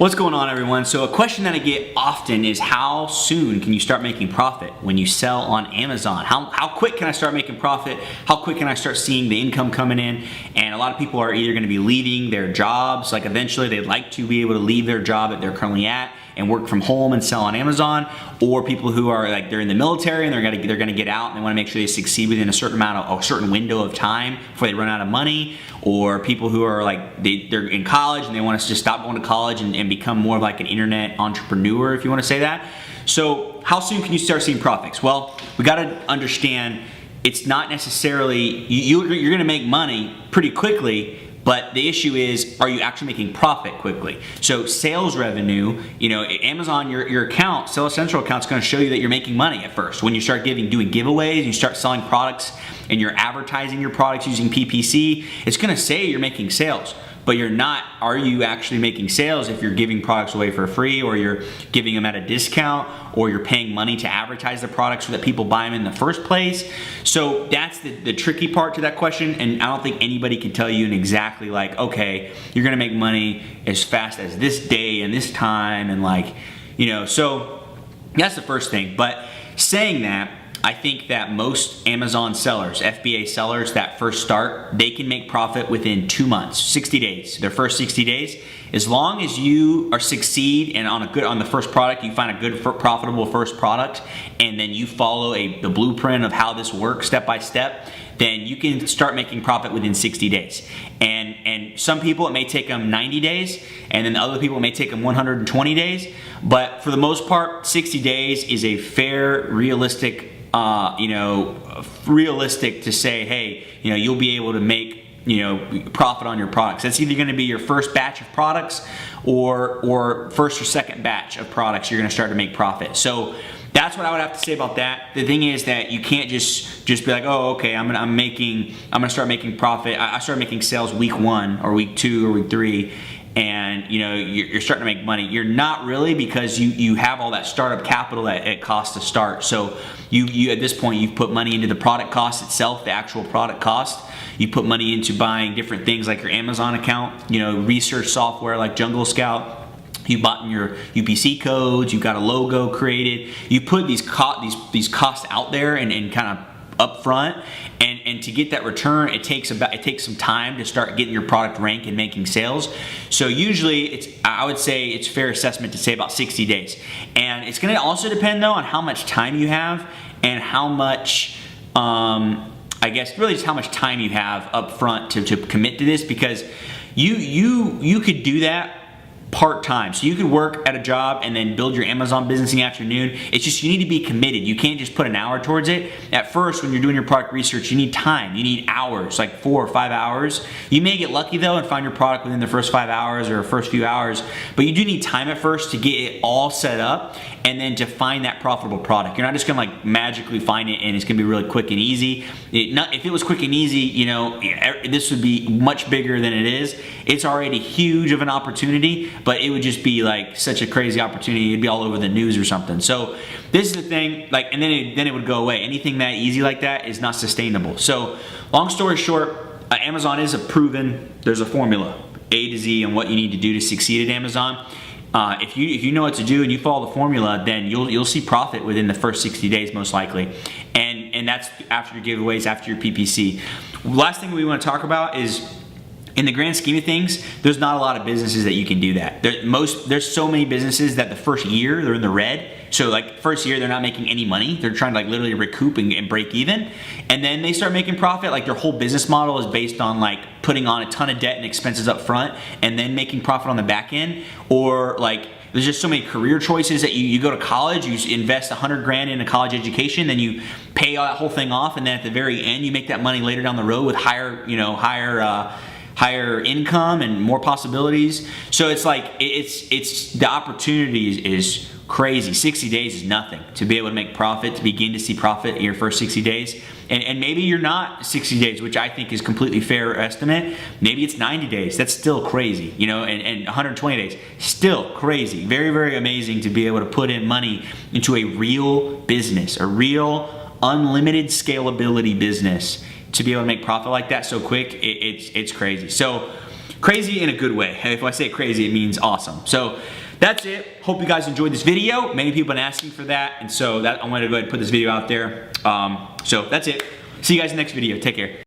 What's going on, everyone? So a question that I get often is how soon can you start making profit when you sell on Amazon? How quick can I start making profit? How quick can I start seeing the income coming in? And a lot of people are either going to be leaving their jobs, like eventually they'd like to be able to leave their job that they're currently at and work from home and sell on Amazon, or people who are like they're in the military and they're gonna get out and they want to make sure they succeed within a certain window of time before they run out of money, or people who are like they're in college and they want to just stop going to college and become more of like an internet entrepreneur, if you want to say that. So how soon can you start seeing profits? Well, we got to understand it's not necessarily you're going to make money pretty quickly. But the issue is, are you actually making profit quickly? So sales revenue, Amazon, your account, Sales Central account is going to show you that you're making money at first. When you start doing giveaways, you start selling products and you're advertising your products using PPC, it's going to say you're making sales. But you're not, are you actually making sales if you're giving products away for free, or you're giving them at a discount, or you're paying money to advertise the products so that people buy them in the first place? So that's the tricky part to that question, and I don't think anybody can tell you in exactly like, okay, you're gonna make money as fast as this day and this time, and so that's the first thing. But saying that, I think that most Amazon sellers, FBA sellers that first start, they can make profit within 2 months, 60 days, their first 60 days. As long as you succeed and on the first product, you find a good profitable first product, and then you follow the blueprint of how this works step by step, then you can start making profit within 60 days. And some people, it may take them 90 days, and then other people, it may take them 120 days. But for the most part, 60 days is a fair, realistic to say, hey, you'll be able to make profit on your products. That's either going to be your first batch of products or first or second batch of products you're going to start to make profit. So that's what I would have to say about that. The thing is that you can't just be like, oh, okay, I'm gonna start making profit. I started making sales week 1 or week 2 or week 3. And you're starting to make money. You're not really, because you have all that startup capital that it costs to start. So you at this point, you've put money into the product cost itself, the actual product cost. You put money into buying different things like your Amazon account, research software like Jungle Scout. You bought your UPC codes. You got a logo created. You put these costs out there and kind of up front, and to get that return, it takes some time to start getting your product ranked and making sales. So usually I would say it's fair assessment to say about 60 days. And it's going to also depend though on how much time you have and how much I guess really just how much time you have up front to commit to this, because you could do that part-time. So you could work at a job and then build your Amazon business in the afternoon. It's just, you need to be committed. You can't just put an hour towards it. At first, when you're doing your product research, you need time. You need hours, like 4 or 5 hours. You may get lucky though and find your product within the first 5 hours or first few hours, but you do need time at first to get it all set up and then to find that profitable product. You're not just gonna like magically find it and it's gonna be really quick and easy. If it was quick and easy, this would be much bigger than it is. It's already huge of an opportunity, but it would just be like such a crazy opportunity. It'd be all over the news or something. So this is the thing, and then it would go away. Anything that easy like that is not sustainable. So long story short, Amazon is there's a formula, A to Z, on what you need to do to succeed at Amazon. If you know what to do and you follow the formula, then you'll see profit within the first 60 days most likely. And that's after your giveaways, after your PPC. Last thing we want to talk about is, in the grand scheme of things, there's not a lot of businesses that you can do that. There's so many businesses that the first year they're in the red. So like first year they're not making any money. They're trying to like literally recoup and break even. And then they start making profit. Like their whole business model is based on like putting on a ton of debt and expenses up front and then making profit on the back end. Or like there's just so many career choices that you go to college, you invest 100 grand in a college education, then you pay that whole thing off, and then at the very end you make that money later down the road with higher income and more possibilities. So it's like it's the opportunities is crazy. 60 days is nothing to be able to make profit, to begin to see profit in your first 60 days. And maybe you're not 60 days, which I think is completely fair estimate. Maybe it's 90 days. That's still crazy, and 120 days, still crazy. Very, very amazing to be able to put in money into a real business, a real unlimited scalability business. To be able to make profit like that so quick, it's crazy. So Crazy in a good way. If I say crazy, it means awesome. So that's it. Hope you guys enjoyed this video. Many people have been asking for that, and so I wanted to go ahead and put this video out there. So that's it. See you guys in the next video. Take care.